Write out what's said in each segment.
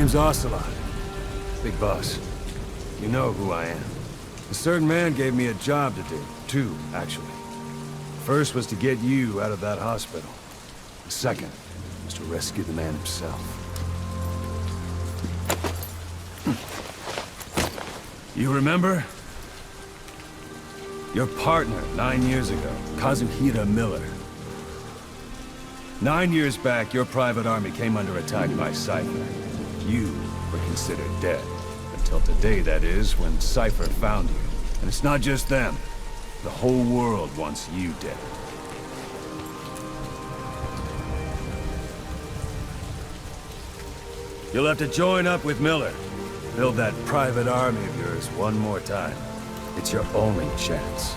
name's Ocelot. Big boss. You know who I am. A certain man gave me a job to do. Two, actually. First was to get you out of that hospital. The second was to rescue the man himself. You remember? Your partner 9 years ago, Kazuhira Miller. 9 years back, your private army came under attack by Cypher. You were considered dead. Until today, that is, when Cypher found you. And it's not just them. The whole world wants you dead. You'll have to join up with Miller. Build that private army of yours one more time. It's your only chance.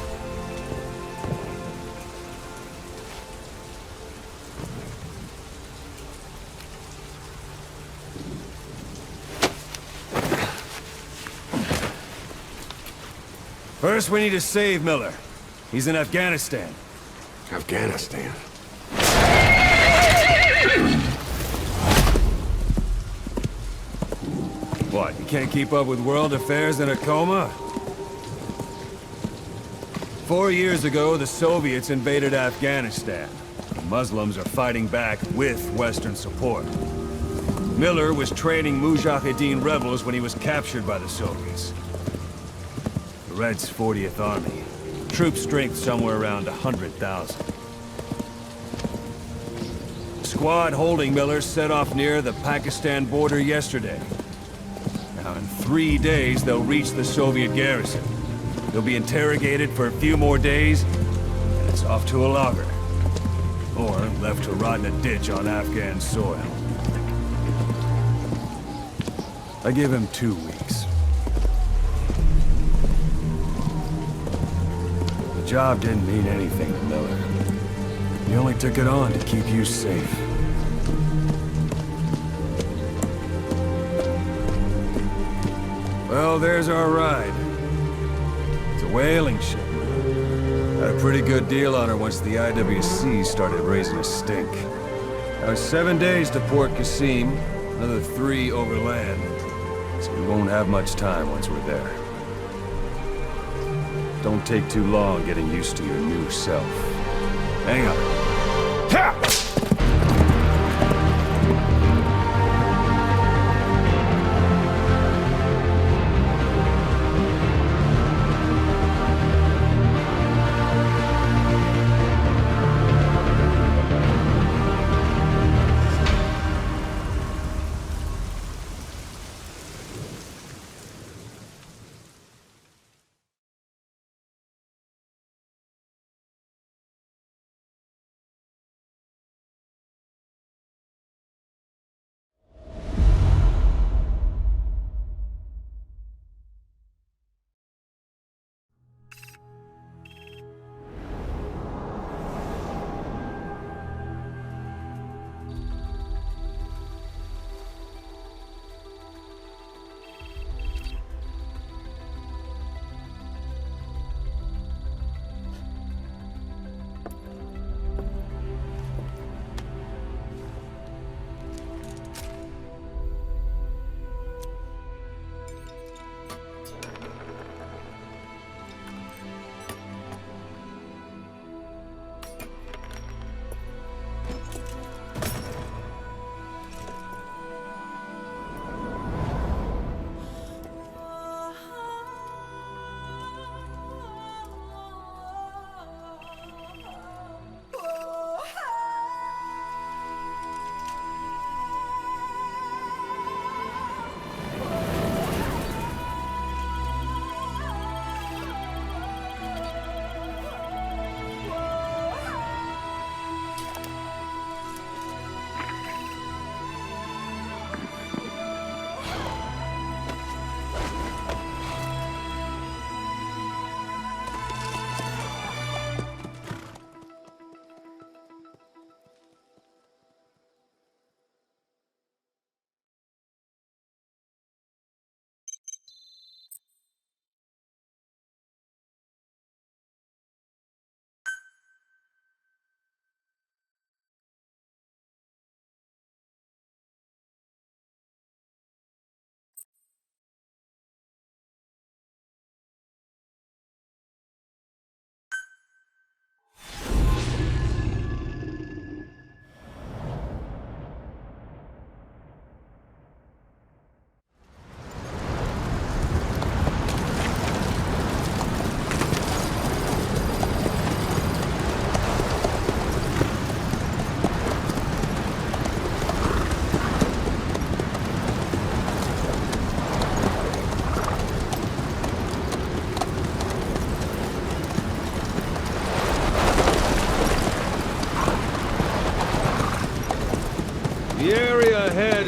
First, we need to save Miller. He's in Afghanistan. Afghanistan? What, you can't keep up with world affairs in a coma? 4 years ago, the Soviets invaded Afghanistan. The Muslims are fighting back with Western support. Miller was training Mujahideen rebels when he was captured by the Soviets. The Reds' 40th Army. Troop strength somewhere around 100,000. The squad holding Miller set off near the Pakistan border yesterday. Now, in 3 days, they'll reach the Soviet garrison. They'll be interrogated for a few more days, and it's off to a lager. Or left to rot in a ditch on Afghan soil. I give him 2 weeks. The job didn't mean anything to Miller. He only took it on to keep you safe. Well, there's our ride. It's a whaling ship. Had a pretty good deal on her once the IWC started raising a stink. Now it's 7 days to Port Qasim, another 3 overland. So we won't have much time once we're there. Don't take too long getting used to your new self. Hang on. Ha!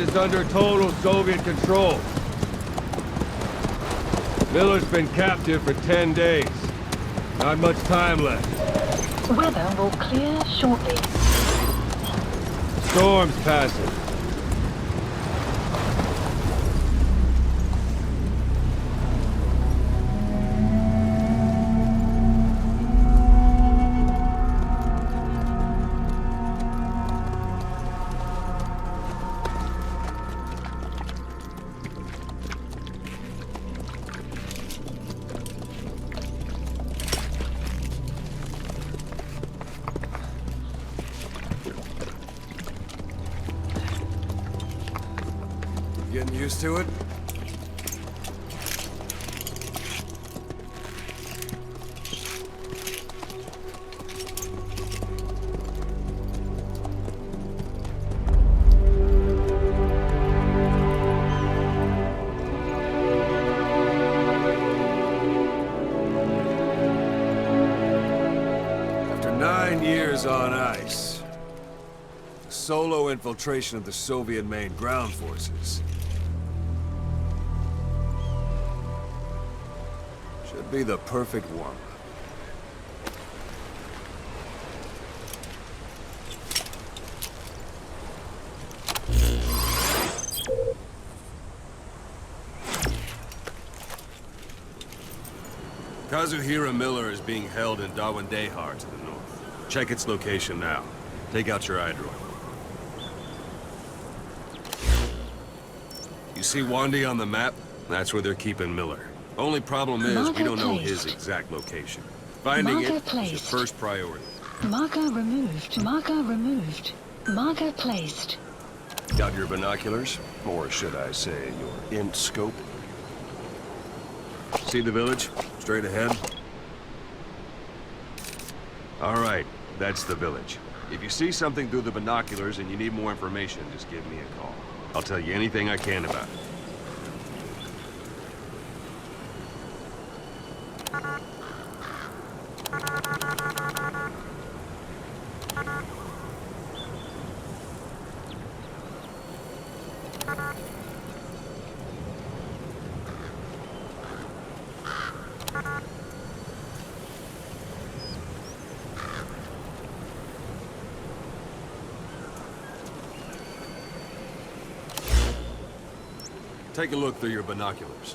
site is under total Soviet control. Miller's been captive for 10 days. Not much time left. Weather will clear shortly. Storm's passing. Getting used to it? After 9 years on ice, solo infiltration of the Soviet main ground forces should be the perfect warm-up. Kazuhira Miller is being held in Dawandehar to the north. Check its location now. Take out your iDroid. You see Wandi on the map? That's where they're keeping Miller. Only problem is, we don't know his exact location. Finding it is your first priority. Marker removed. Marker removed. Marker placed. Got your binoculars? Or should I say, your int scope? See the village? Straight ahead? All right, that's the village. If you see something through the binoculars and you need more information, just give me a call. I'll tell you anything I can about it. Take a look through your binoculars.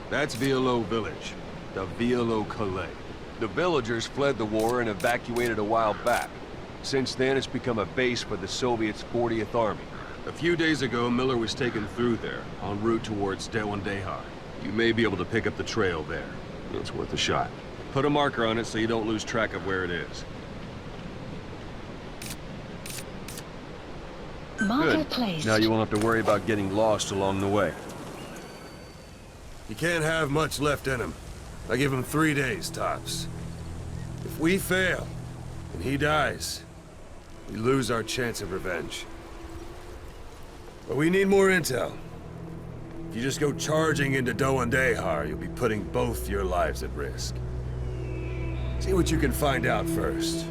That's Violo Village, the Violo Calais. The villagers fled the war and evacuated a while back. Since then, it's become a base for the Soviets' 40th Army. A few days ago, Miller was taken through there, en route towards Dawandehar. You may be able to pick up the trail there. It's worth a shot. Put a marker on it so you don't lose track of where it is. Marker Good. placed. Now you won't have to worry about getting lost along the way. You can't have much left in him. I give him 3 days, tops. If we fail, and he dies, we lose our chance of revenge. But we need more intel. If you just go charging into Dawandehar, you'll be putting both your lives at risk. See what you can find out first.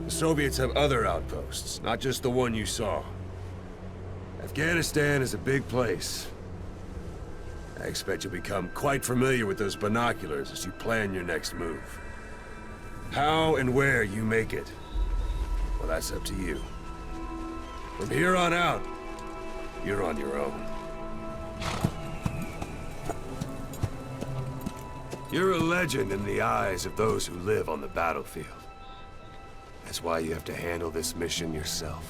The Soviets have other outposts, not just the one you saw. Afghanistan is a big place. I expect you'll become quite familiar with those binoculars as you plan your next move. How and where you make it, well, that's up to you. From here on out, you're on your own. You're a legend in the eyes of those who live on the battlefield. That's why you have to handle this mission yourself.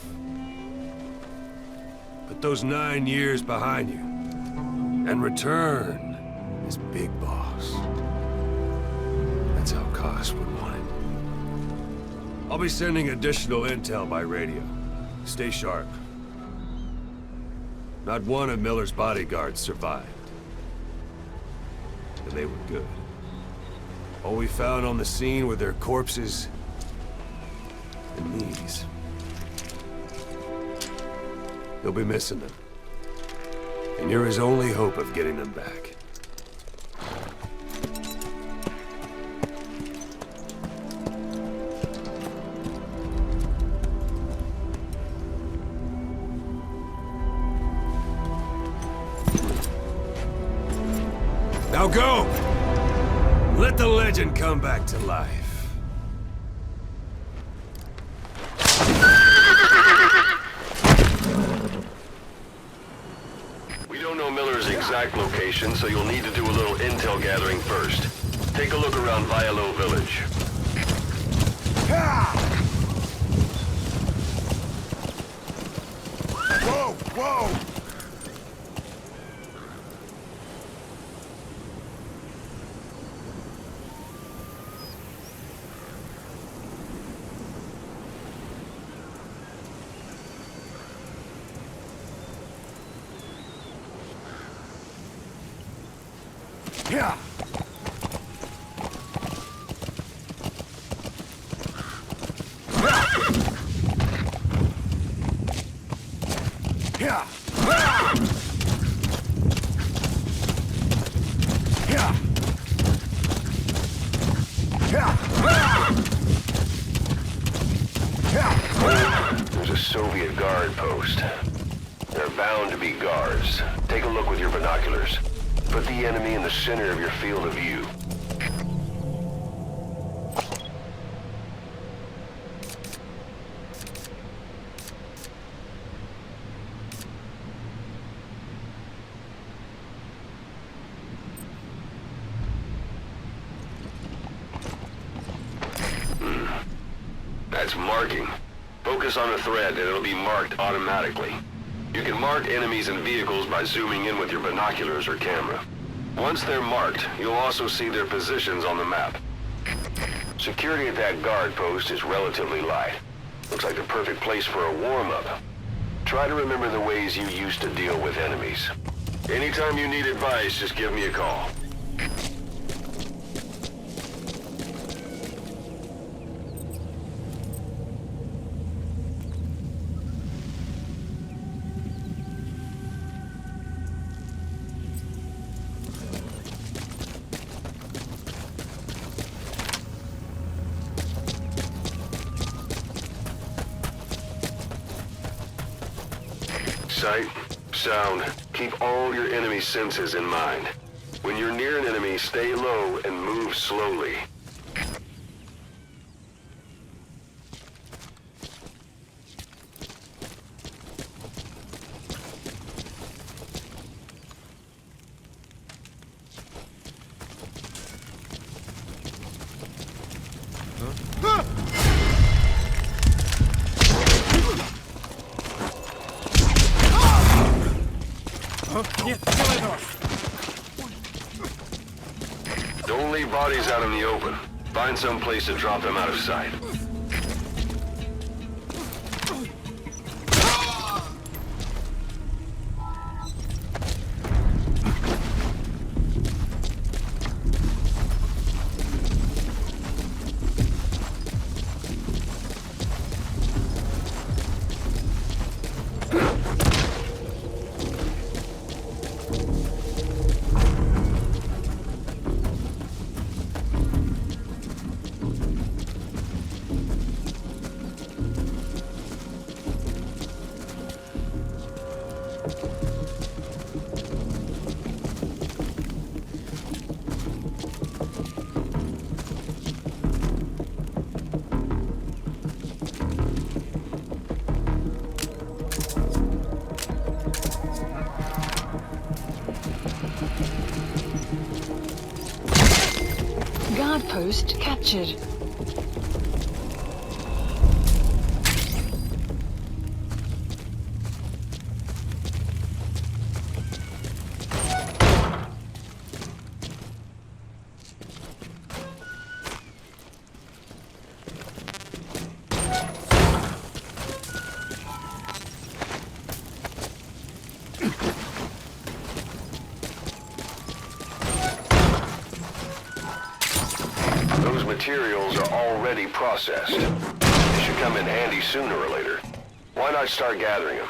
Put those 9 years behind you, and return as Big Boss. That's how Koss would want it. I'll be sending additional intel by radio. Stay sharp. Not one of Miller's bodyguards survived. And they were good. All we found on the scene were their corpses and these. You'll be missing them. And you're his only hope of getting them back. Now go! Let the legend come back to life. We don't know Miller's exact location, so you'll need to do a little intel gathering first. Take a look around Vialo Village. Whoa! Whoa! Yeah. Yeah. Yeah. Yeah. There's a Soviet guard post. There are bound to be guards. Take a look with your binoculars. Put the enemy in the center of your field of view. That's marking. Focus on a thread and it'll be marked automatically. You can mark enemies and vehicles by zooming in with your binoculars or camera. Once they're marked, you'll also see their positions on the map. Security at that guard post is relatively light. Looks like the perfect place for a warm-up. Try to remember the ways you used to deal with enemies. Anytime you need advice, just give me a call. Sight, sound, keep all your enemy senses in mind. When you're near an enemy, stay low and move slowly. Don't leave bodies out in the open. Find some place to drop them out of sight. Guard post captured. Those materials are already processed. They should come in handy sooner or later. Why not start gathering them?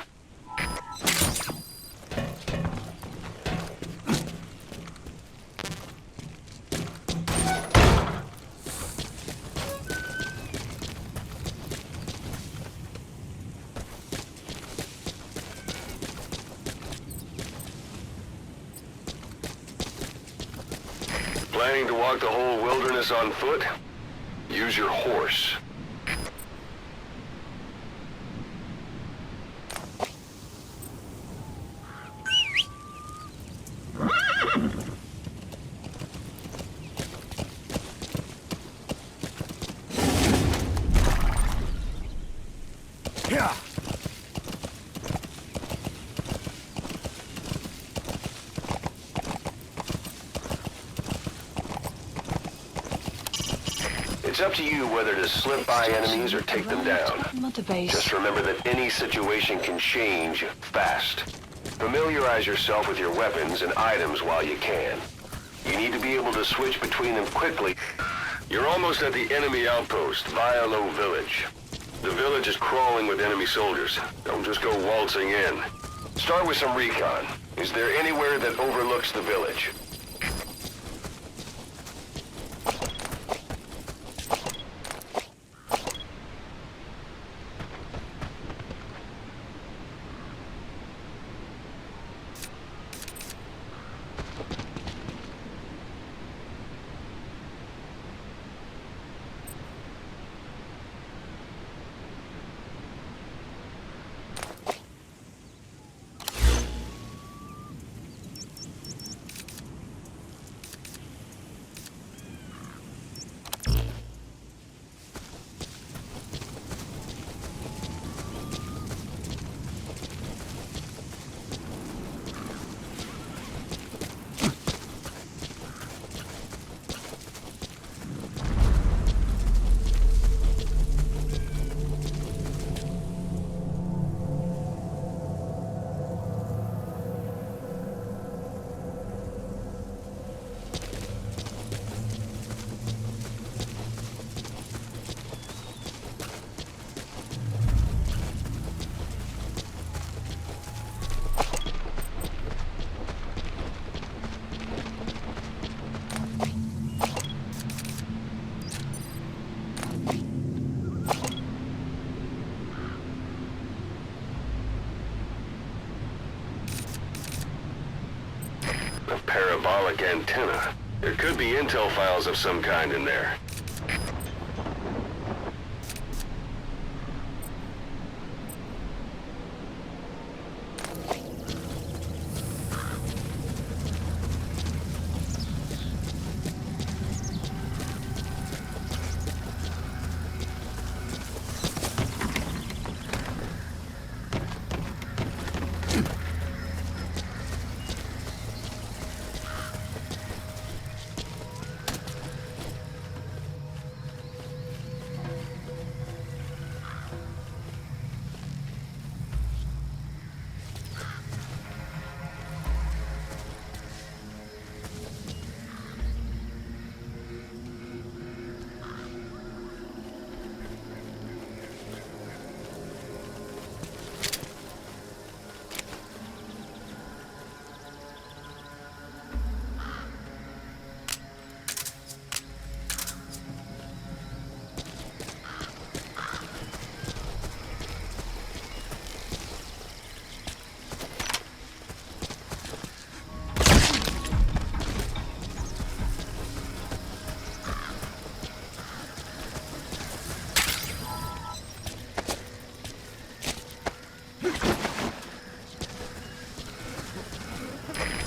Planning to walk the whole wilderness on foot? Use your horse. Yeah. It's up to you whether to slip by enemies or take them down. Mother base. Just remember that any situation can change fast. Familiarize yourself with your weapons and items while you can. You need to be able to switch between them quickly. You're almost at the enemy outpost, Vialo Village. The village is crawling with enemy soldiers. Don't just go waltzing in. Start with some recon. Is there anywhere that overlooks the village? A parabolic antenna. There could be intel files of some kind in there.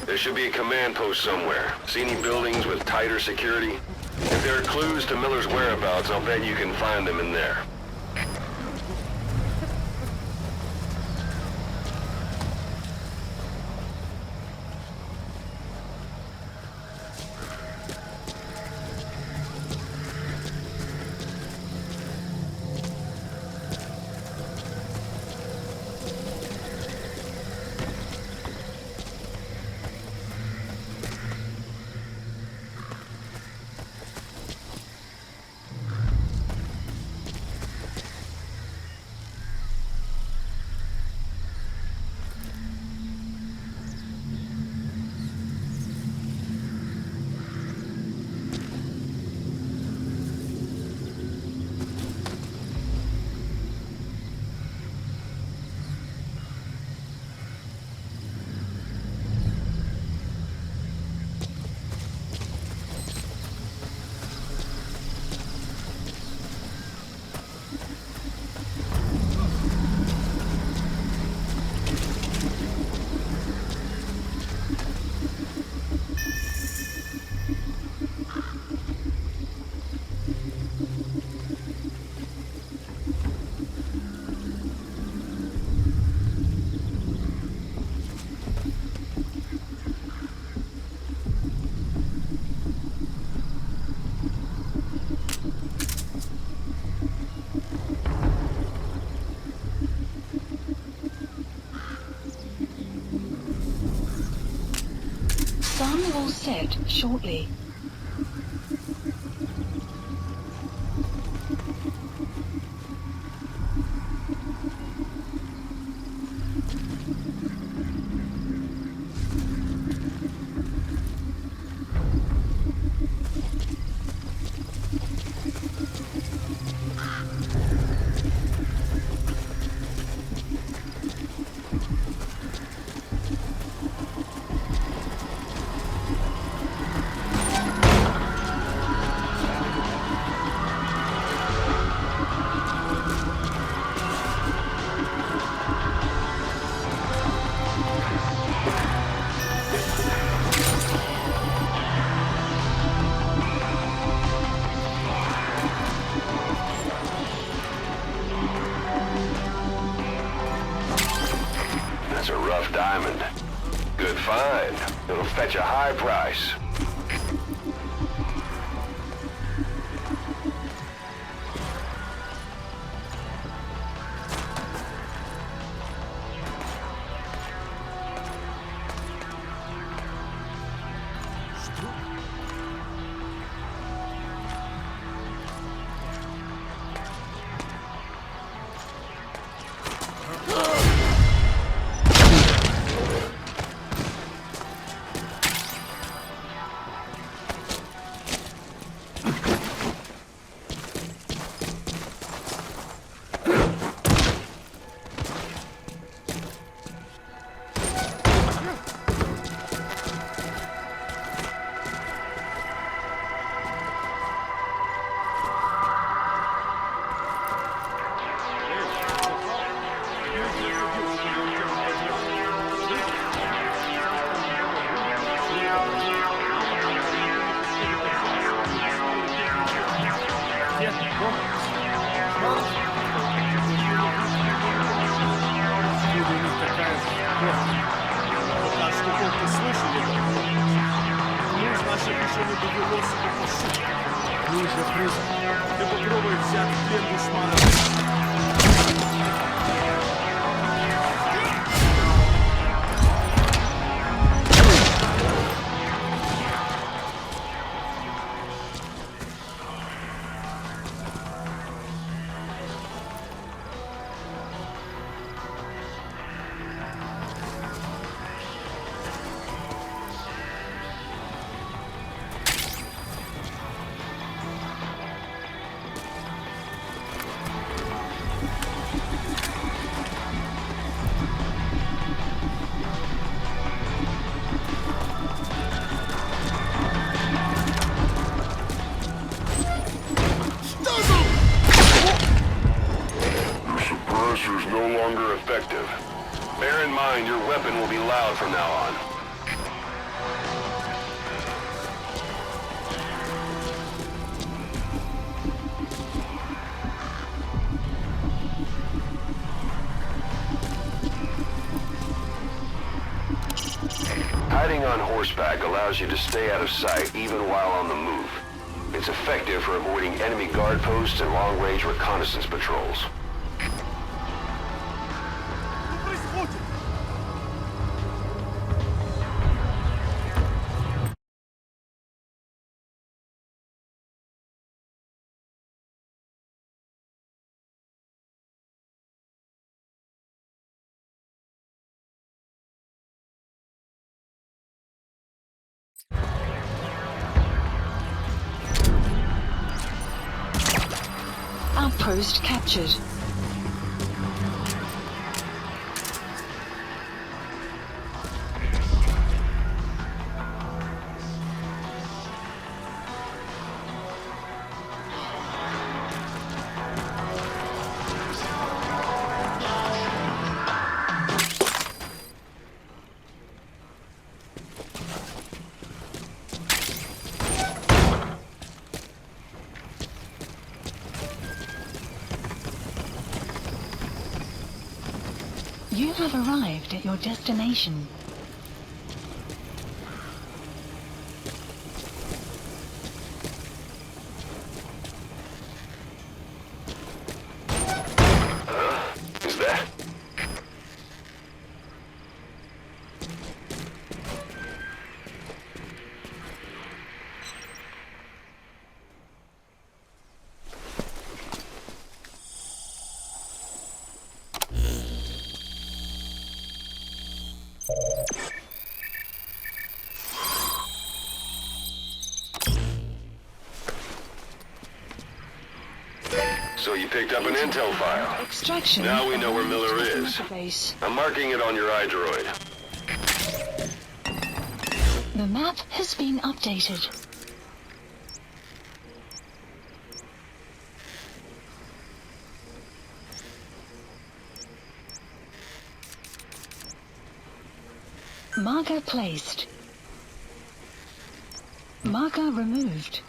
There should be a command post somewhere. See any buildings with tighter security? If there are clues to Miller's whereabouts, I'll bet you can find them in there. set shortly. That's a rough diamond. Good find. It'll fetch a high price. Ты попробуй взять в плен душмана. Suppressor's no longer effective. Bear in mind your weapon will be loud from now on. Hiding on horseback allows you to stay out of sight even while on the move. It's effective for avoiding enemy guard posts and long-range reconnaissance patrols. Outpost captured. You have arrived at your destination. Is that? So you picked up an intel file. Extraction. Now we know where Miller arrived at is. Mother Base. I'm marking it on your iDroid. The map has been updated. Marker placed. Marker removed.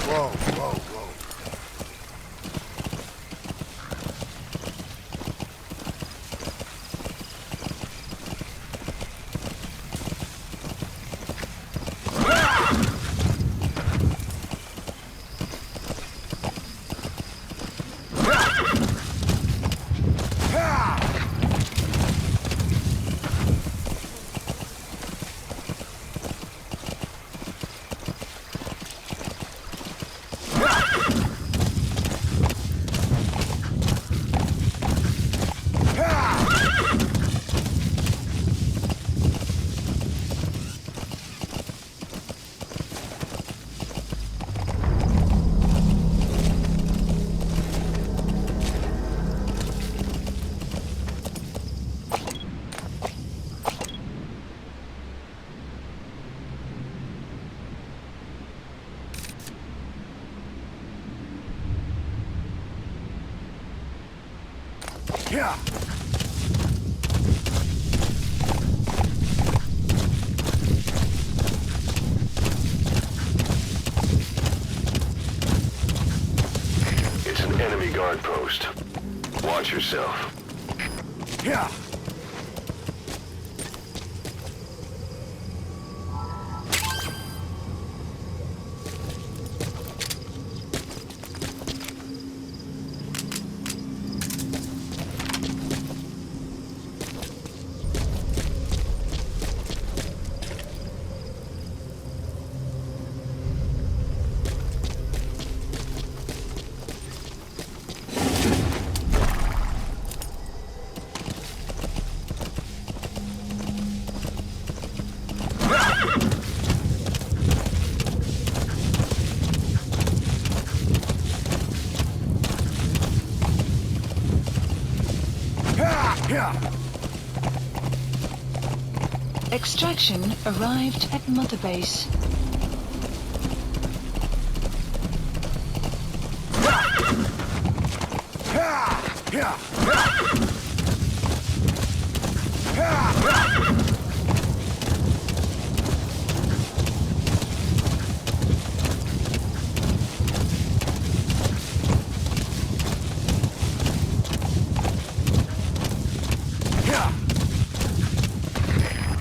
Whoa, whoa, whoa. Yeah. It's an enemy guard post. Watch yourself. Yeah. Yeah. Extraction arrived at Mother Base.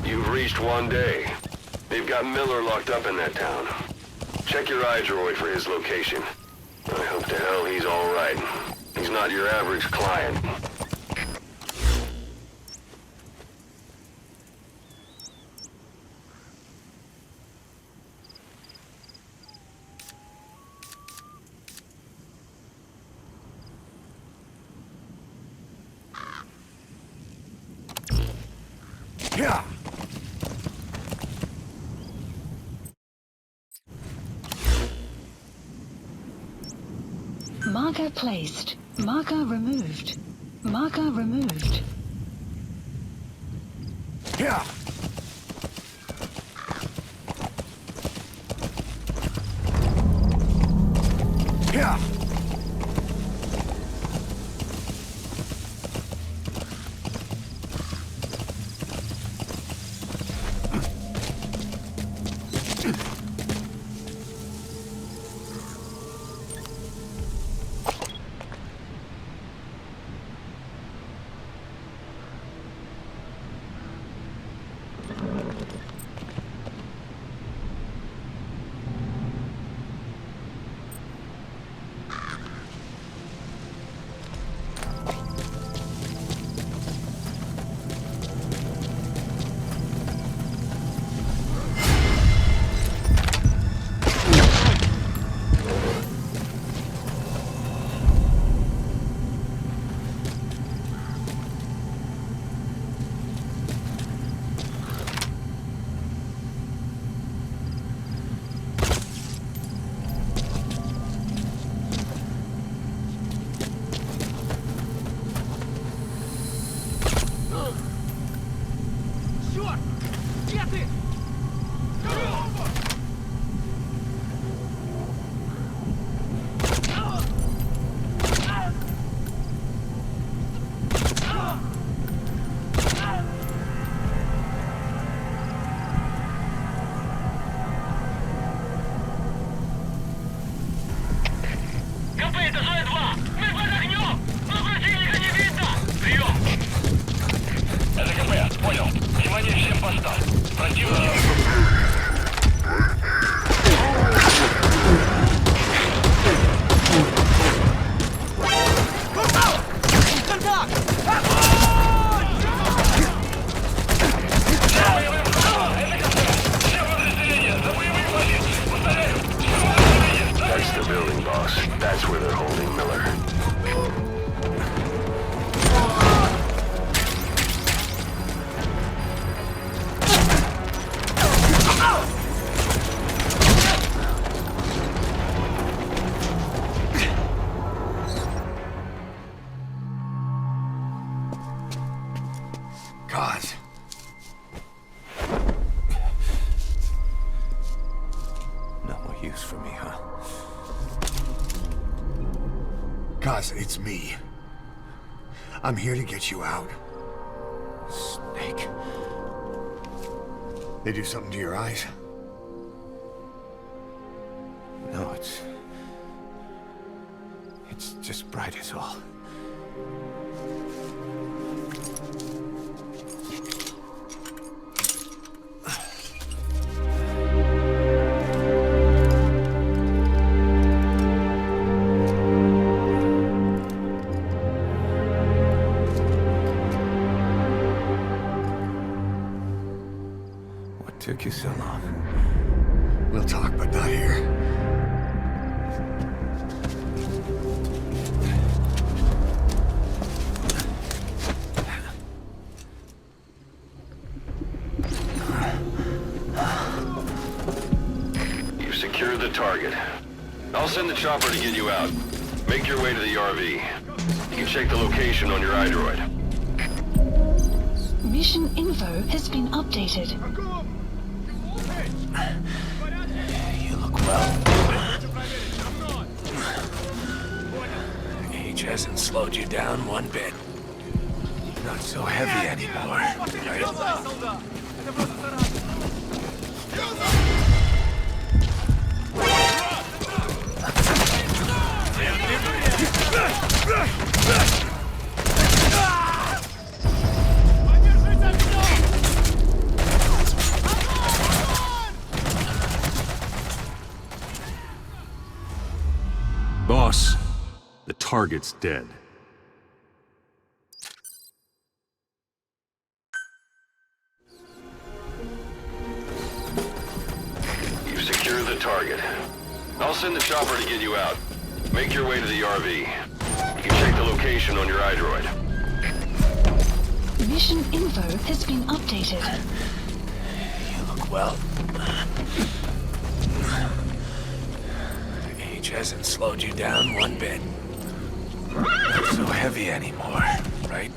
You've reached one day. They've got Miller locked up in that town. Check your iDroid for his location. I hope to hell he's all right. He's not your average client. Yeah. Marker placed. Marker removed. Marker removed. Yeah. Yeah. That's the building, boss. That's where they're holding Miller. God. No more use for me, huh? Cause it's me. I'm here to get you out. Snake. They do something to your eyes? No, it's just bright as all. What took you so long? We'll talk, but not here. You've secured the target. I'll send the chopper to get you out. Make your way to the RV. You can check the location on your iDroid. Mission info has been updated. You look well. Age hasn't slowed you down one bit. Not so heavy anymore, right? Boss, the target's dead. You've secured the target. I'll send the chopper to get you out. Make your way to the RV. You can check the location on your iDroid. Mission info has been updated. You look well. Age hasn't slowed you down one bit. Not so heavy anymore, right?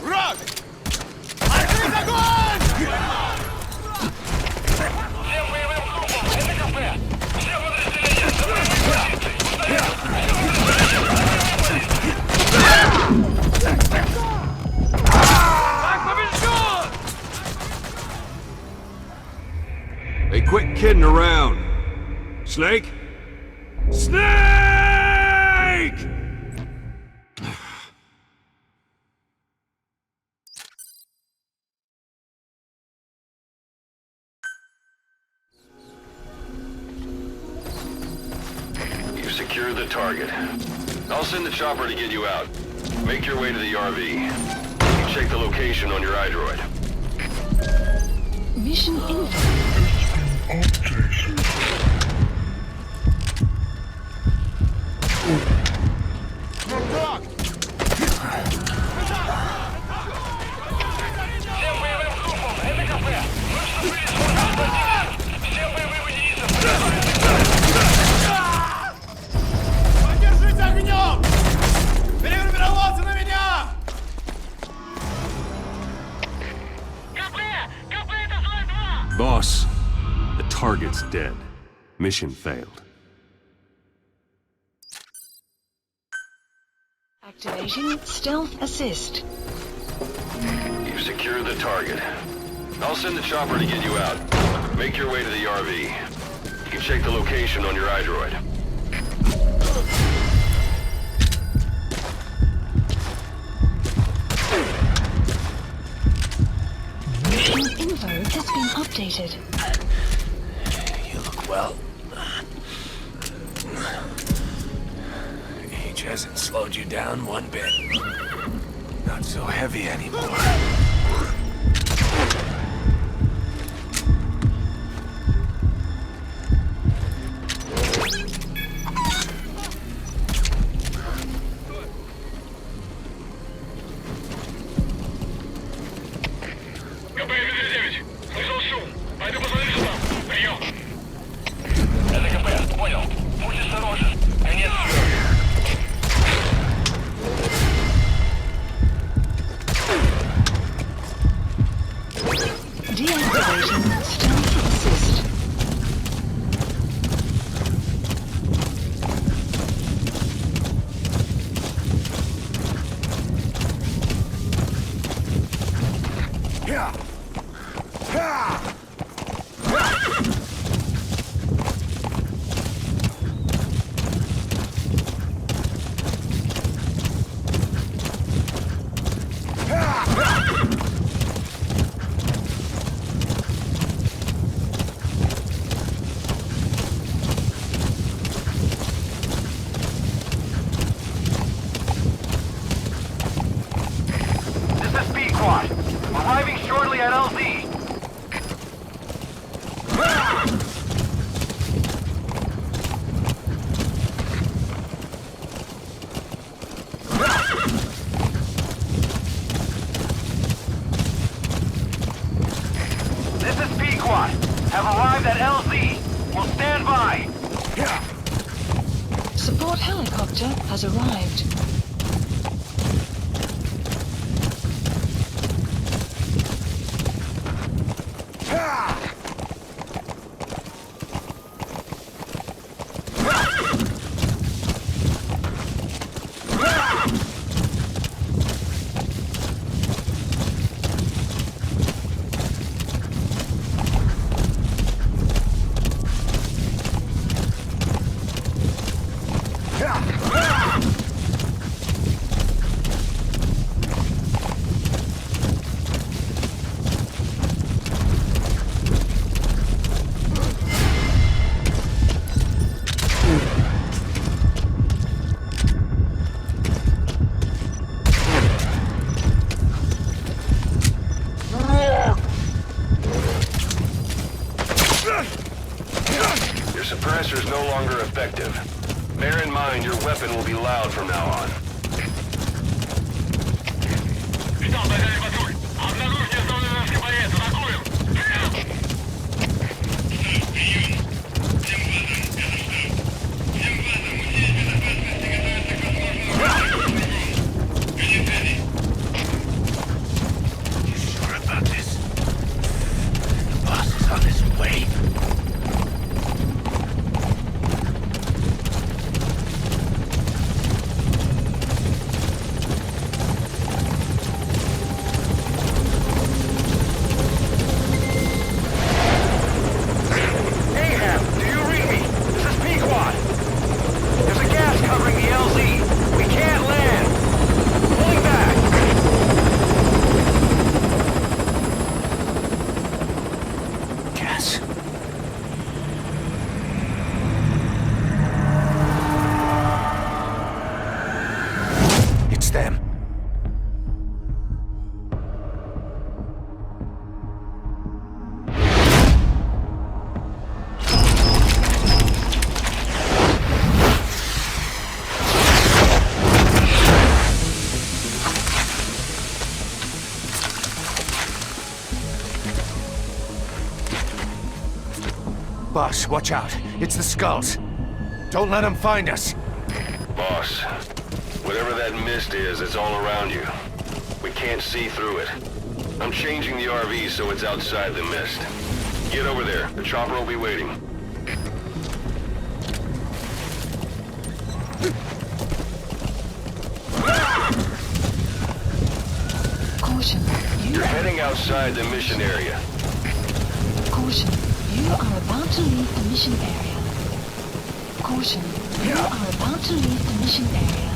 Враг! Открыть огонь! Всем боевым группам! Это кафе! Все Hey, quit kidding around. Snake? Snake! You've secured the target. I'll send the chopper to get you out. Make your way to the RV. You can check the location on your iDroid. Mission info. Всем боевым группам! Это кафе! Мы вступили в контакт с противником! Всем боевым единицам! Поддержите огнем! Перегруппироваться на меня! КП! КП, это зона 2! Boss, the target's dead. Mission failed. Activating stealth assist. You've secured the target. I'll send the chopper to get you out. Make your way to the RV. You can check the location on your iDroid. info has been updated. You look well. Age hasn't slowed you down one bit. Not so heavy anymore. КП-59. Слышал шум. Пойду посмотри, что там. Прием. Это КП. Понял. Будь осторожен. Конец связи. Deactivating stealth assist. This is Speed Squad. Arriving shortly at LZ. This is Speed Squad. Have arrived at LZ. Will stand by. Support helicopter has arrived. Your suppressor is no longer effective. Bear in mind your weapon will be loud from now on. Встал, догоняй патруль. Обнаружь неостановленный скопорез. Атакуем. You sure about this? The boss is on his way. Ahab, do you read me? This is Pequod. There's a gas covering the LZ. We can't land. Pulling back. Gas. It's them. Boss, watch out. It's the Skulls. Don't let them find us. Boss, whatever that mist is, it's all around you. We can't see through it. I'm changing the RV so it's outside the mist. Get over there. The chopper will be waiting. Caution. You're heading outside the mission area. Caution. You are about to leave the mission area. Caution. You are about to leave the mission area.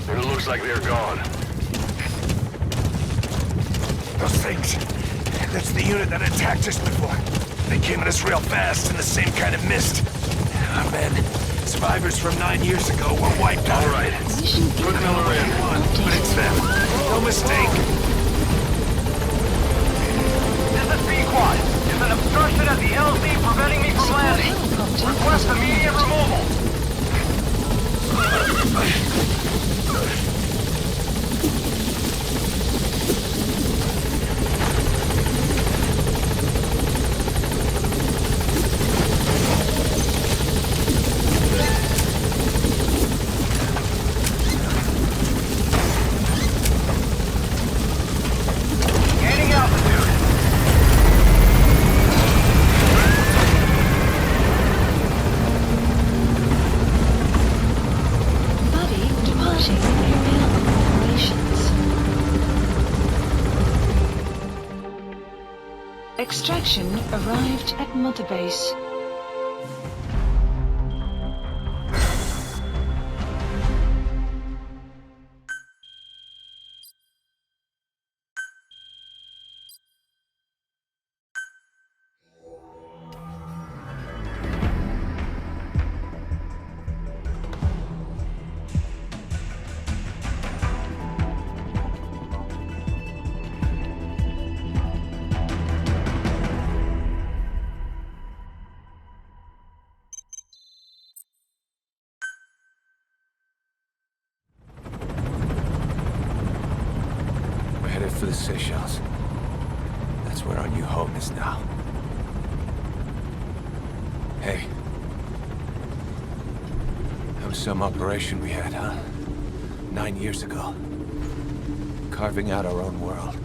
And it looks like they're gone. Those things. That's the unit that attacked us before. They came at us real fast in the same kind of mist. Our men, survivors from 9 years ago, were wiped out. All right. Put Miller in. But it's them. No mistake. This is B-Quad. There's an obstruction at the LZ preventing me from landing. Request immediate removal. Gaining altitude. Buddy departing area of operations. Extraction arrived at Mother Base. We're headed for the Seychelles. That's where our new home is now. Hey. That was some operation we had, huh? 9 years ago. Carving out our own world.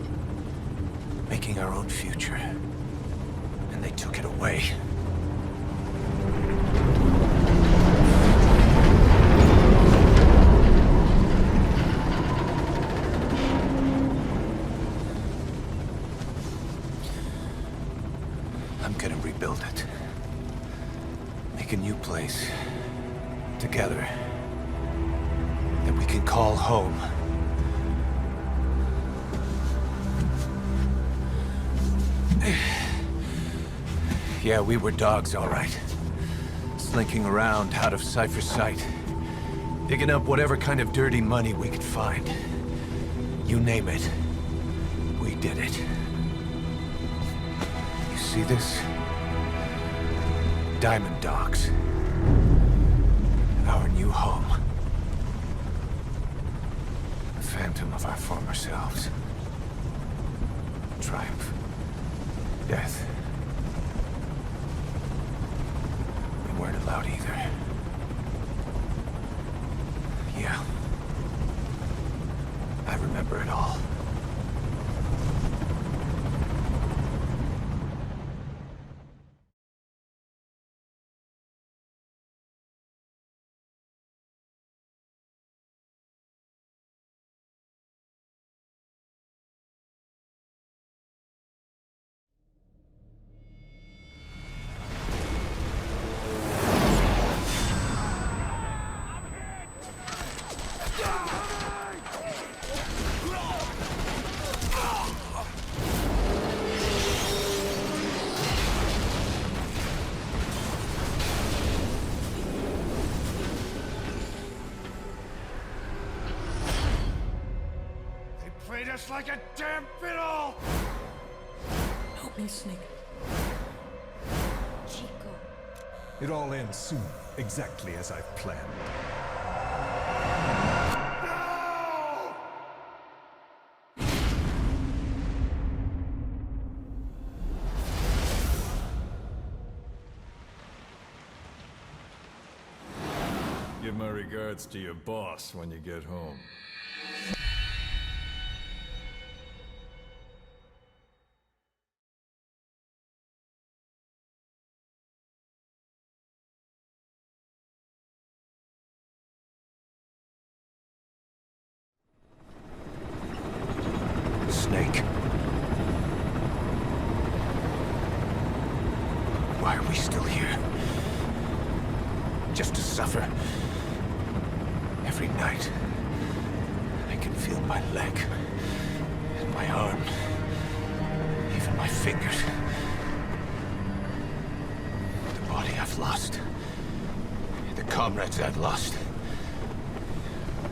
Making our own future. And they took it away. I'm gonna rebuild it. Make a new place. Together. That we can call home. Yeah, we were dogs, all right. Slinking around out of Cypher's sight. Digging up whatever kind of dirty money we could find. You name it. We did it. You see this? Diamond Dogs. Our new home. A phantom of our former selves. Triumph. Death. We weren't allowed either. Yeah. I remember it all. Played us like a damn fiddle! Help me, Snake. Chico. It all ends soon, exactly as I've planned. No! Give my regards to your boss when you get home. Snake. Why are we still here? Just to suffer. Every night. my leg, and my arm, even my fingers. The body I've lost, the comrades I've lost,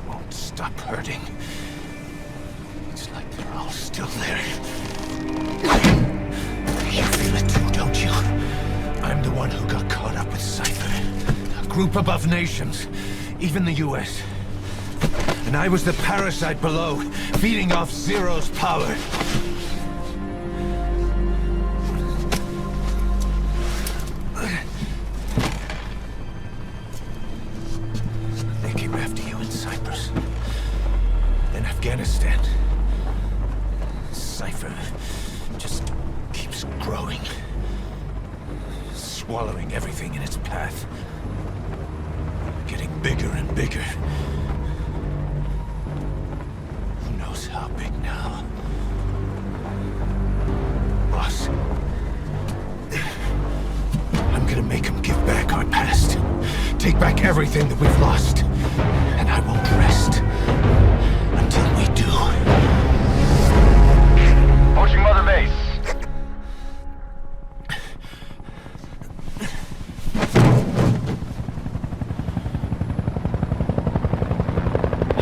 won't stop hurting. It's like they're all still there. You feel it too, don't you? I'm the one who got caught up with Cypher. A group above nations, even the US. And I was the parasite below, feeding off Zero's power. They came after you in Cyprus. Then Afghanistan. Cypher just keeps growing. Swallowing everything in its path. Getting bigger and bigger. Who knows how big now? Boss. I'm gonna make him give back our past. Take back everything that we've lost. And I won't rest until we do. Approaching Mother Base.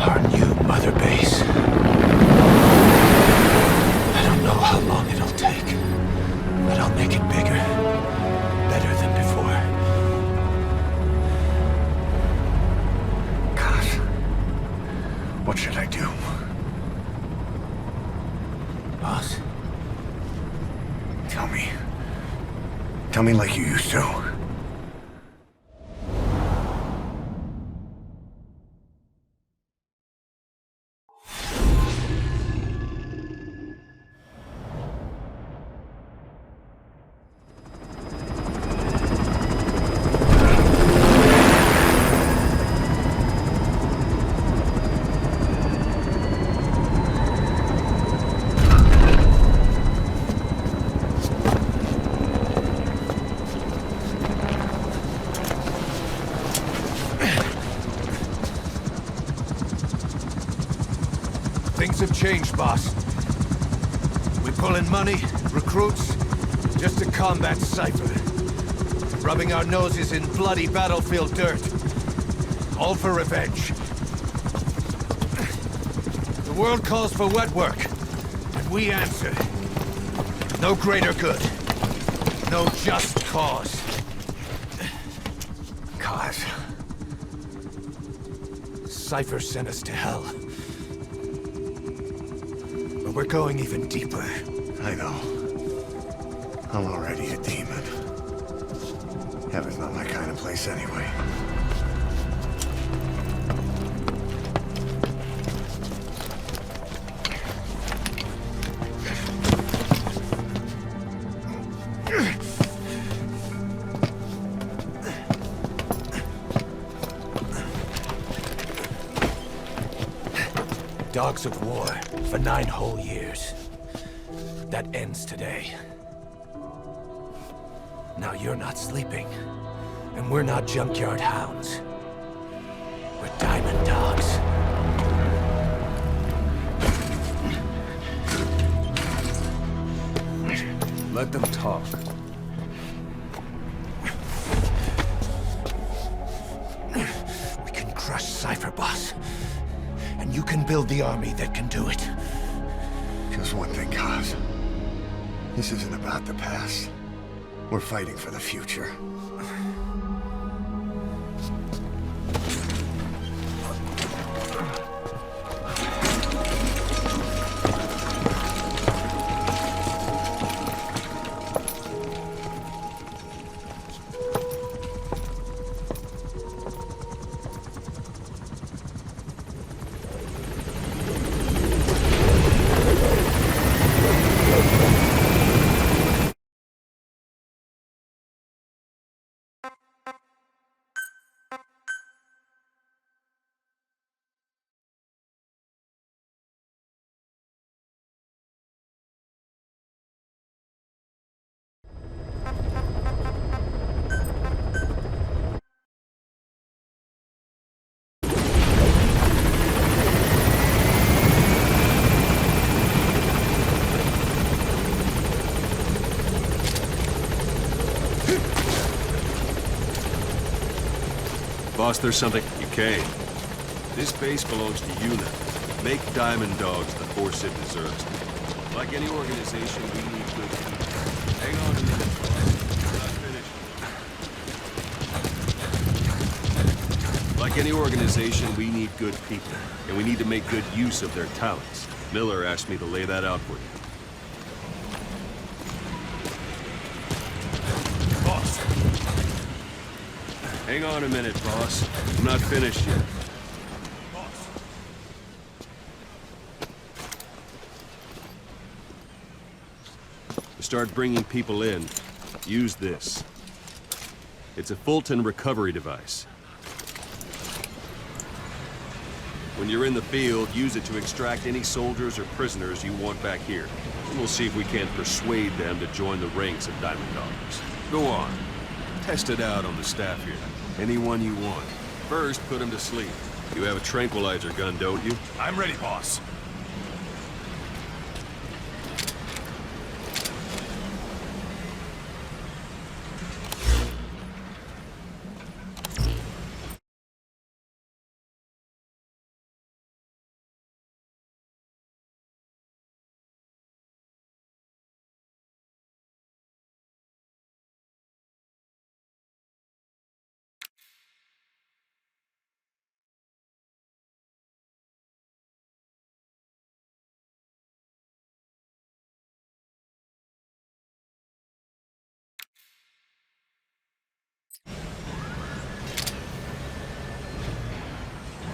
Our new Mother Base. I don't know how long it'll take, but I'll make it bigger. Better than before. God. What should I do? Boss? Tell me. Tell me like you used to. Things have changed, boss. We pull in money, recruits, just to combat Cypher. Rubbing our noses in bloody battlefield dirt. All for revenge. The world calls for wet work, and we answer. No greater good. No just cause. Cause? Cypher sent us to hell. But we're going even deeper. I know. I'm already a demon. Heaven's not my kind of place anyway. Dogs of war for 9 whole years. That ends today. Now you're not sleeping, and we're not junkyard hounds. We're diamond dogs. Let them talk. We can crush Cypher, boss. And you can build the army that can do it. Just one thing, Kaz. This isn't about the past. We're fighting for the future. Boss, there's something... You came. This base belongs to you now. Make Diamond Dogs the force it deserves. Like any organization, we need good people. Hang on a minute, boss. We're not finished. Like any organization, we need good people. And we need to make good use of their talents. Miller asked me to lay that out for you. Boss! Hang on a minute, boss. I'm not finished yet. To start bringing people in, use this. It's a Fulton recovery device. When you're in the field, use it to extract any soldiers or prisoners you want back here. And we'll see if we can't persuade them to join the ranks of Diamond Dogs. Go on. Test it out on the staff here. Anyone you want. First, put them to sleep. You have a tranquilizer gun, don't you? I'm ready, boss.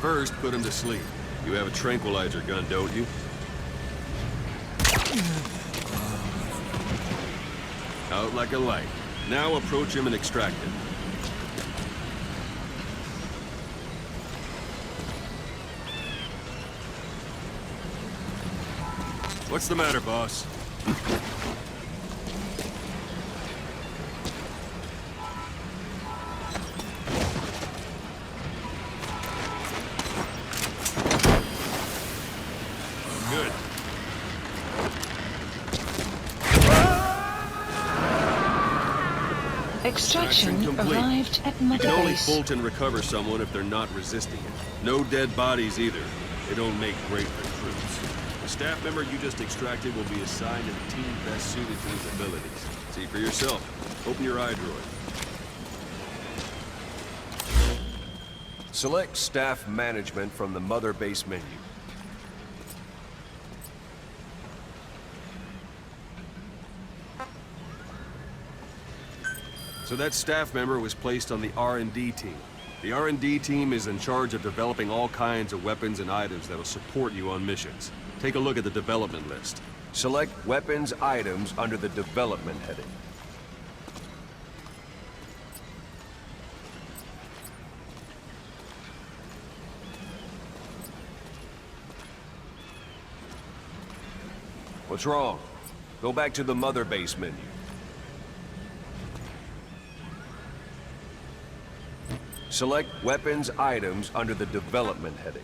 First, put him to sleep. You have a tranquilizer gun, don't you? Out like a light. Now approach him and extract him. What's the matter, boss? Good. Extraction complete. arrived at You Mother can only Base. Fulton recover someone if they're not resisting it. No dead bodies either. They don't make great recruits. The staff member you just extracted will be assigned to the team best suited to his abilities. See for yourself. Open your iDroid. Select staff management from the Mother Base menu. So that staff member was placed on the R&D team. The R&D team is in charge of developing all kinds of weapons and items that will support you on missions. Take a look at the development list. Select weapons items under the development heading. What's wrong? Go back to the Mother Base menu. Select weapons items under the development heading.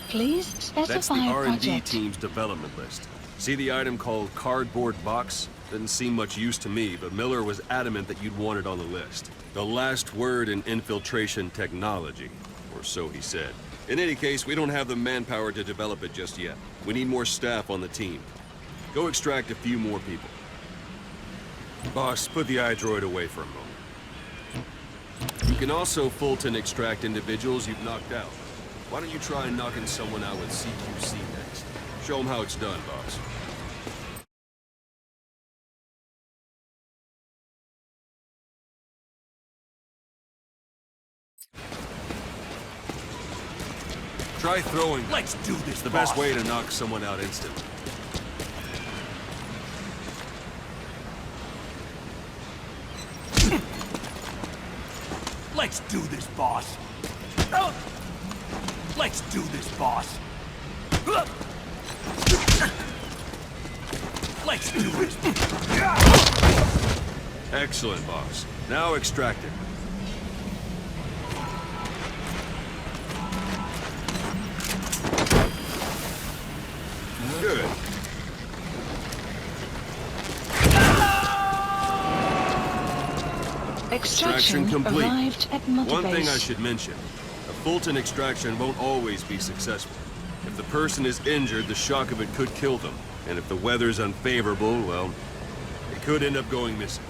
Please That's the specify R&D project. team's development list. See the item called cardboard box? Didn't seem much use to me, but Miller was adamant that you'd want it on the list. The last word in infiltration technology, or so he said. In any case, we don't have the manpower to develop it just yet. We need more staff on the team. Go extract a few more people. Boss, put the iDroid away for a moment. You can also Fulton extract individuals you've knocked out. Why don't you try knocking someone out with CQC next? Show them how it's done, boss. Try throwing. Let's do this, It's the best way to knock someone out instantly. Let's do this, boss. Let's do this, boss. Let's do this. Excellent, boss. Now extract it. Good. Extraction complete. Arrived at Mother One thing Base. I should mention. A Fulton extraction won't always be successful. If the person is injured, the shock of it could kill them. And if the weather's unfavorable, well, they could end up going missing.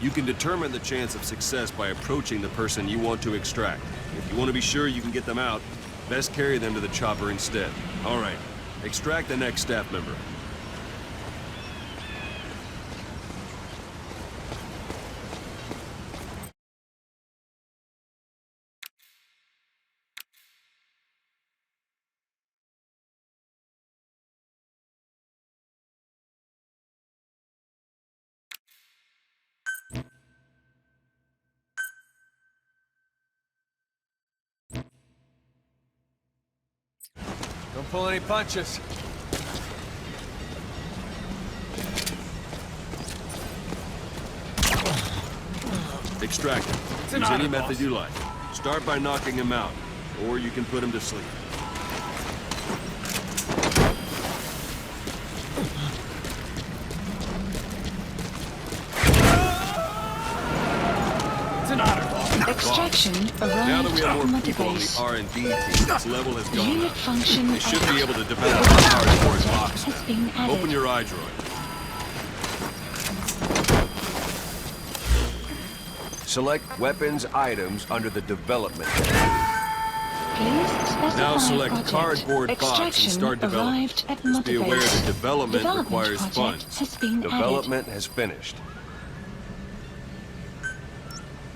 You can determine the chance of success by approaching the person you want to extract. If you want to be sure you can get them out, best carry them to the chopper instead. All right, extract the next staff member. Don't pull any punches. Extract him. Use any method you like. Start by knocking him out, or you can put him to sleep. Extraction Now that arrived we have at more Mother people on the Base. R&D team, its level has gone Unit up. function They should be active. able to develop a Development cardboard project box has been now. added. Open your iDroid. Select weapons items under the development. Please specify Now select project. cardboard box and Extraction start development. arrived at Just Mother be aware Base. that development requires project funds. has been Development has finished. added.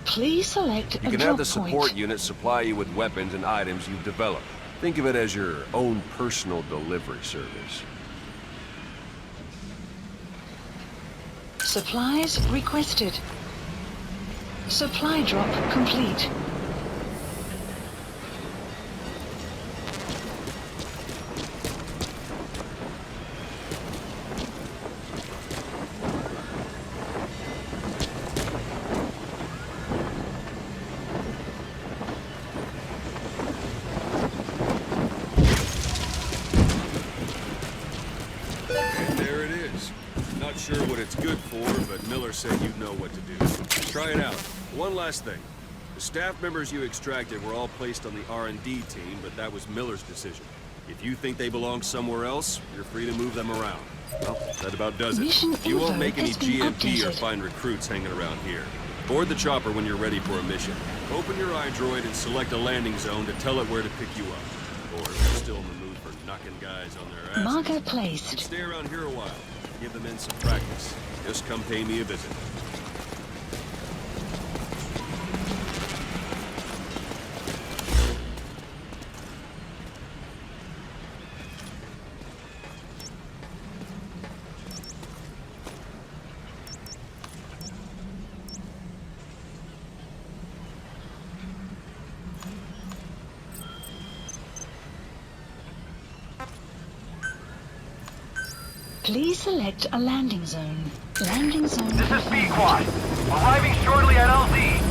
Please select You a can drop have the support point. unit supply you with weapons and items you've developed. Think of it as your own personal delivery service. Supplies requested. Supply drop complete. And there it is. Not sure what it's good for, but Miller said you'd know what to do. Try it out. One last thing. The staff members you extracted were all placed on the R&D team, but that was Miller's decision. If you think they belong somewhere else, you're free to move them around. Well, that about does it. Mission You won't info make any has been GMP or updated. find recruits hanging around here. Board the chopper when you're ready for a mission. Open your iDroid and select a landing zone to tell it where to pick you up. Or if you're still in the mood for knocking guys on their asses, Marker you can placed. stay around here a while. Give the men some practice. Just come pay me a visit. Please select a landing zone. Landing zone. This is B-Quad. Arriving shortly at LZ.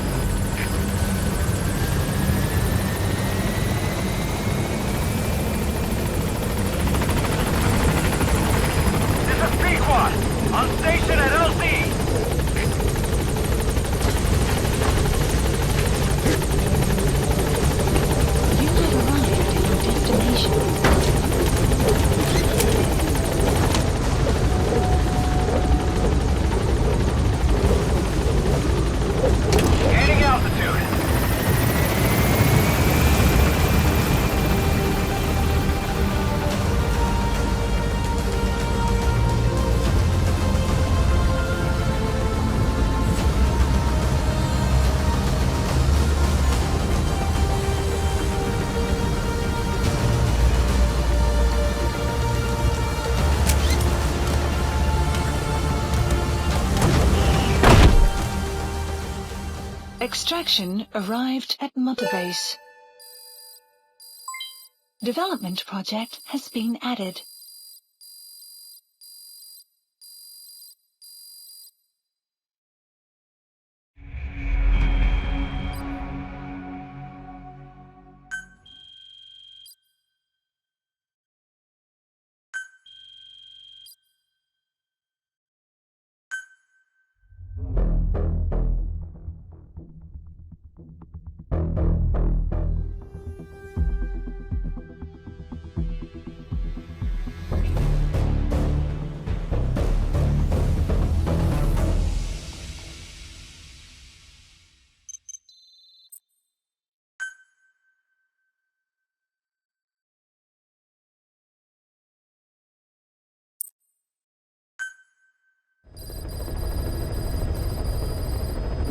This is B-Quad. On station at LZ. You have arrived at your destination. Gaining altitude. Extraction arrived at Mother Base. Development project has been added.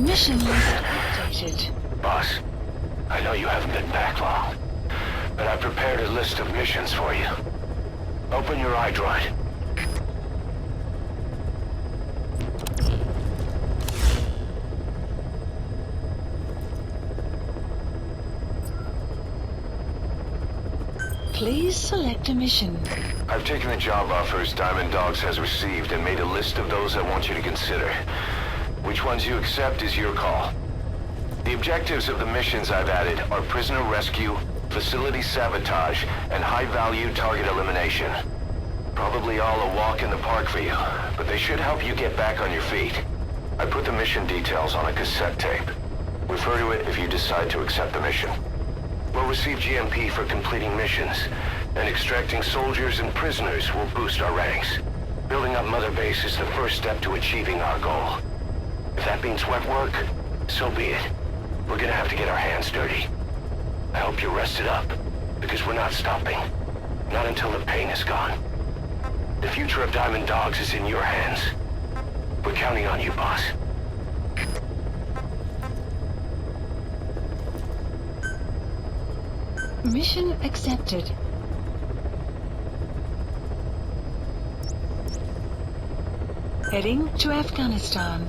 Mission list updated. Boss, I know you haven't been back long, but I prepared a list of missions for you. Open your iDroid. Please select a mission. I've taken the job offers Diamond Dogs has received and made a list of those I want you to consider. Which ones you accept is your call. The objectives of the missions I've added are prisoner rescue, facility sabotage, and high-value target elimination. Probably all a walk in the park for you, but they should help you get back on your feet. I put the mission details on a cassette tape. Refer to it if you decide to accept the mission. We'll receive GMP for completing missions, and extracting soldiers and prisoners will boost our ranks. Building up Mother Base is the first step to achieving our goal. If that means wet work, so be it. We're gonna have to get our hands dirty. I hope you're rested up, because we're not stopping. Not until the pain is gone. The future of Diamond Dogs is in your hands. We're counting on you, boss. Mission accepted. Heading to Afghanistan.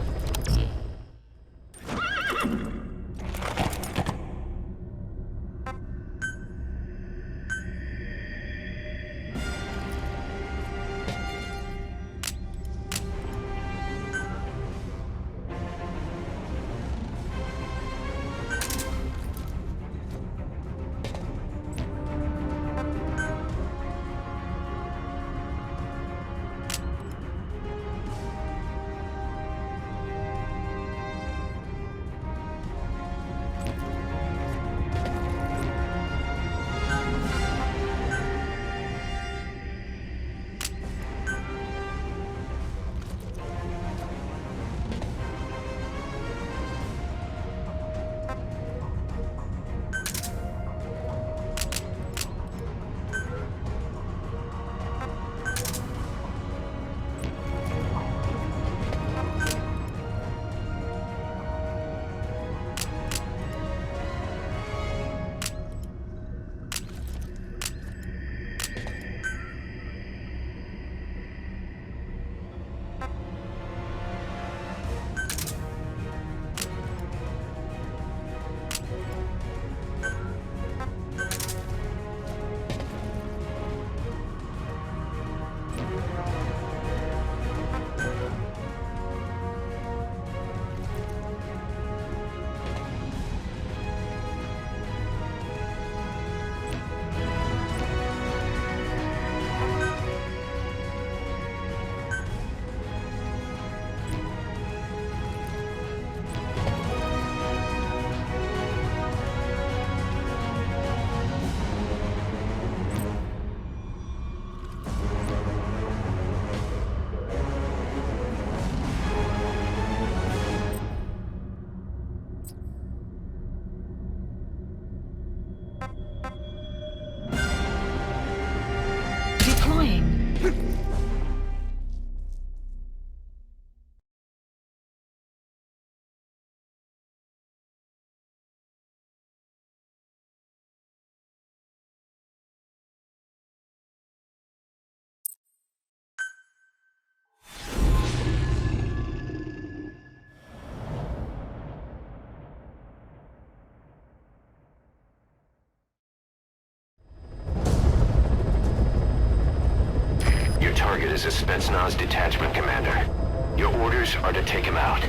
Target is a Spetsnaz detachment commander. Your orders are to take him out.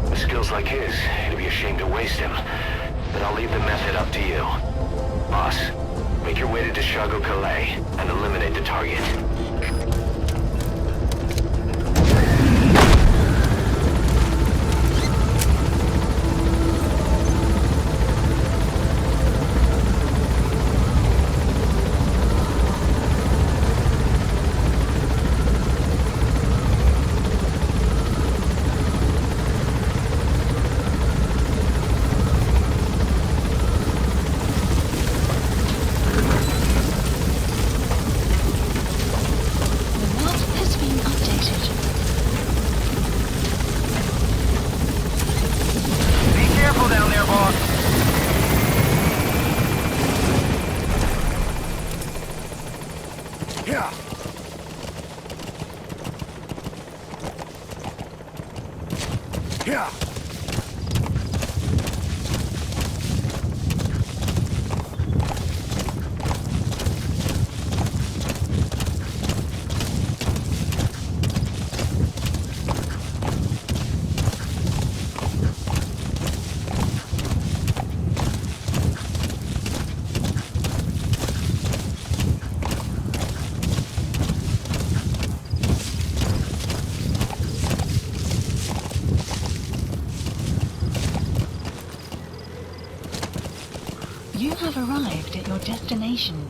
With skills like his, it'd be a shame to waste him. But I'll leave the method up to you. Boss, make your way to Deshago Calais and eliminate the target. You have arrived at your destination.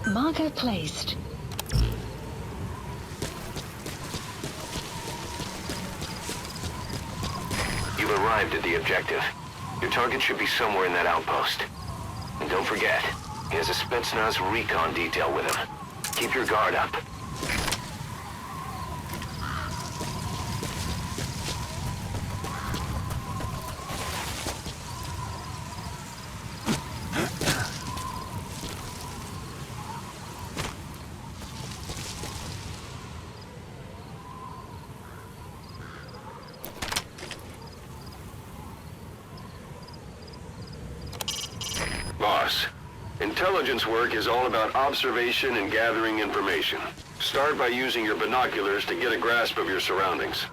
Marker placed. You've arrived at the objective. Your target should be somewhere in that outpost. And don't forget, he has a Spetsnaz recon detail with him. Keep your guard up. Boss, intelligence work is all about observation and gathering information. Start by using your binoculars to get a grasp of your surroundings.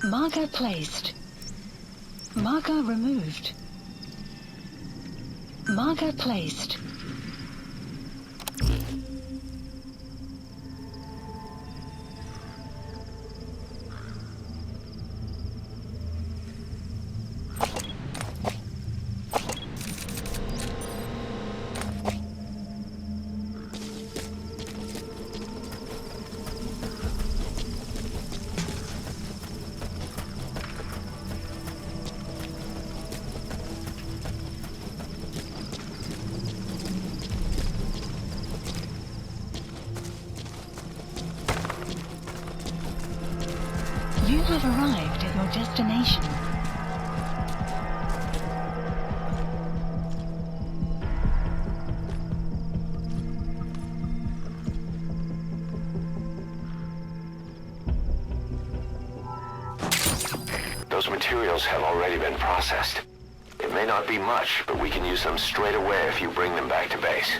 Marker placed. Marker removed. Marker placed. You have arrived at your destination. Those materials have already been processed. It may not be much, but we can use them straight away if you bring them back to base.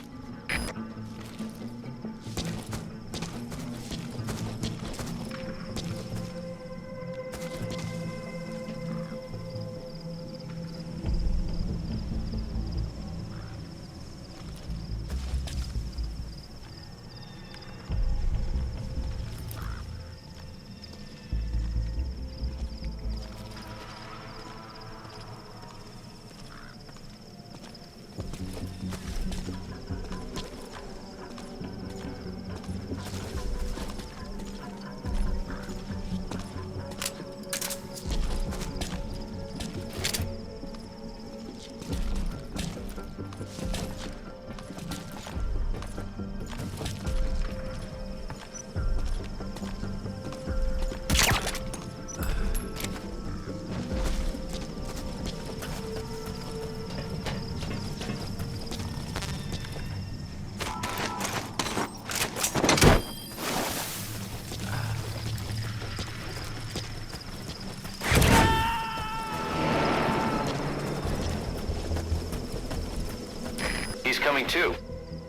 He's coming too.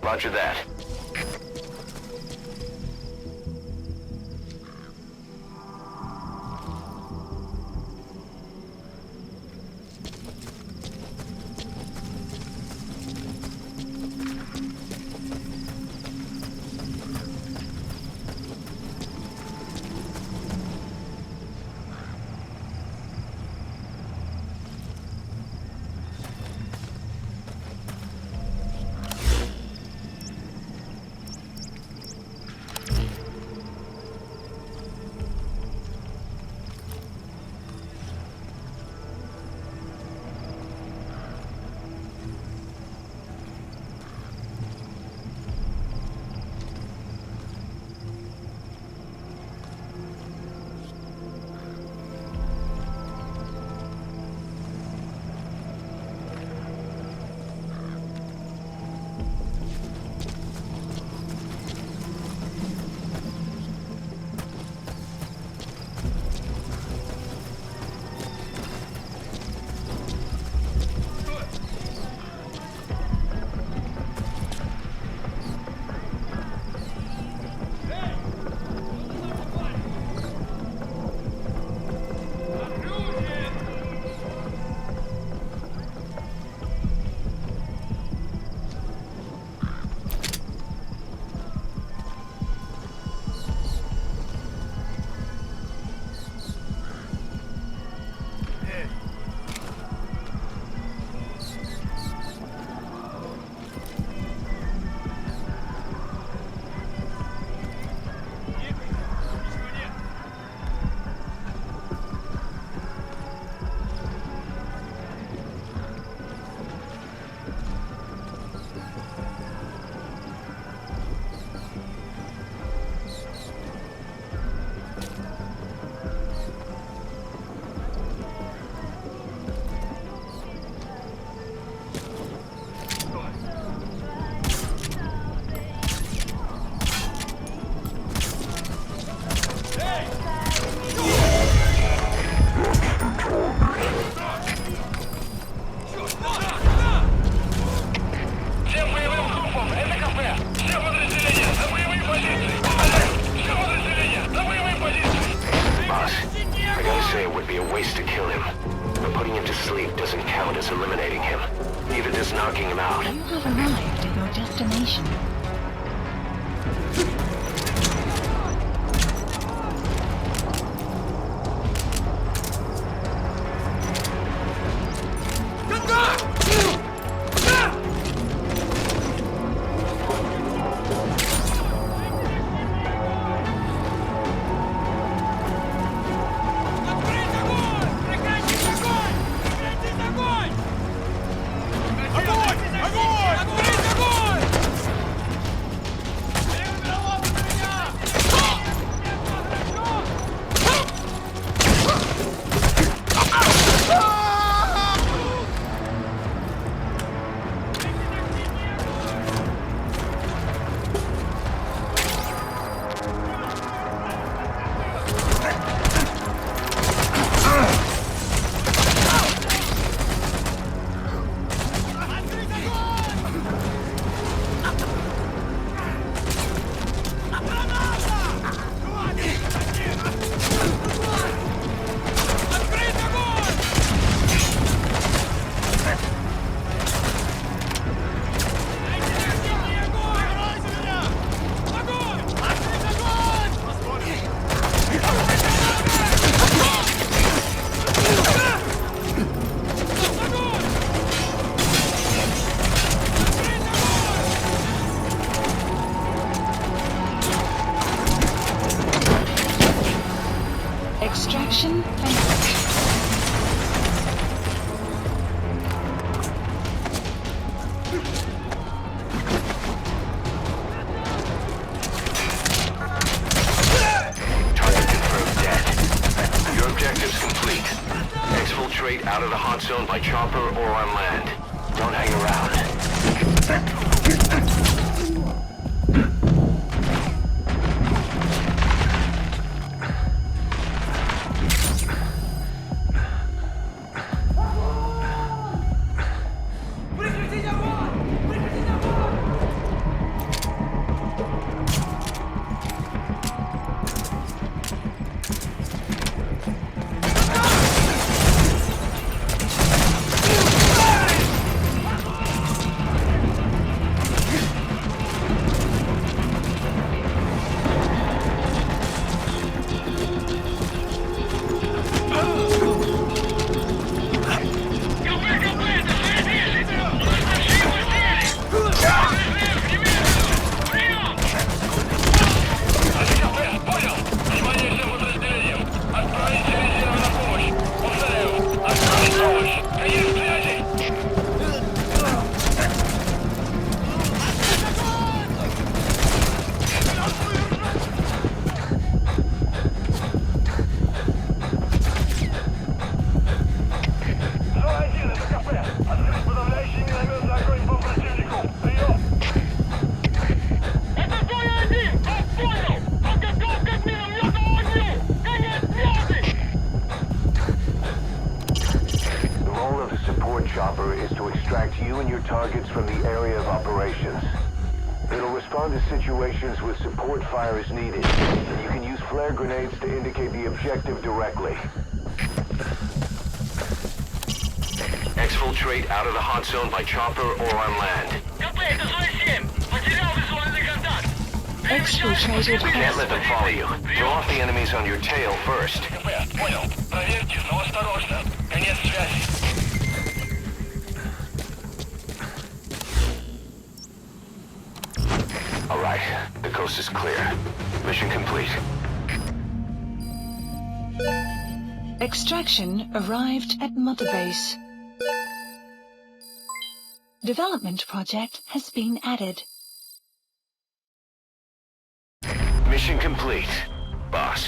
Roger that. Knocking him out. You have arrived at your destination. Mission failed. Exfiltrate out of the hot zone by chopper or on land. Don't hang around. Chopper is to extract you and your targets from the area of operations. It'll respond to situations with support fire as needed. You can use flare grenades to indicate the objective directly. Exfiltrate out of the hot zone by chopper or on land. Exfiltrated. We can't let them follow you. Throw off the enemies on your tail first. All right, the coast is clear. Mission complete. Extraction arrived at Mother Base. Development project has been added. Mission complete, boss.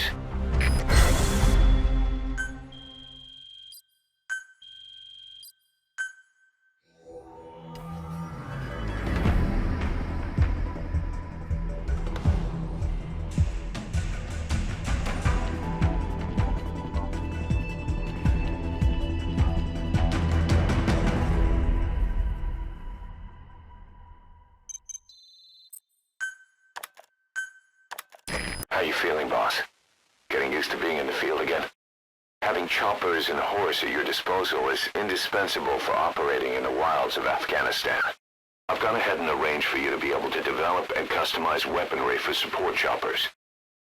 How you feeling, boss? Getting used to being in the field again? Having choppers and a horse at your disposal is indispensable for operating in the wilds of Afghanistan. I've gone ahead and arranged for you to be able to develop and customize weaponry for support choppers.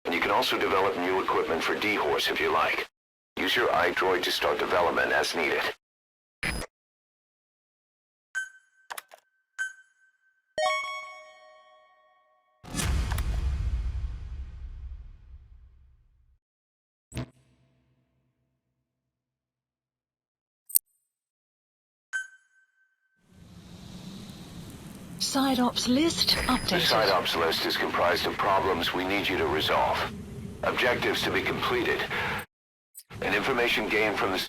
And you can also develop new equipment for D-Horse if you like. Use your iDroid to start development as needed. Side ops list updated. The side ops list is comprised of problems we need you to resolve, objectives to be completed, and information gained from the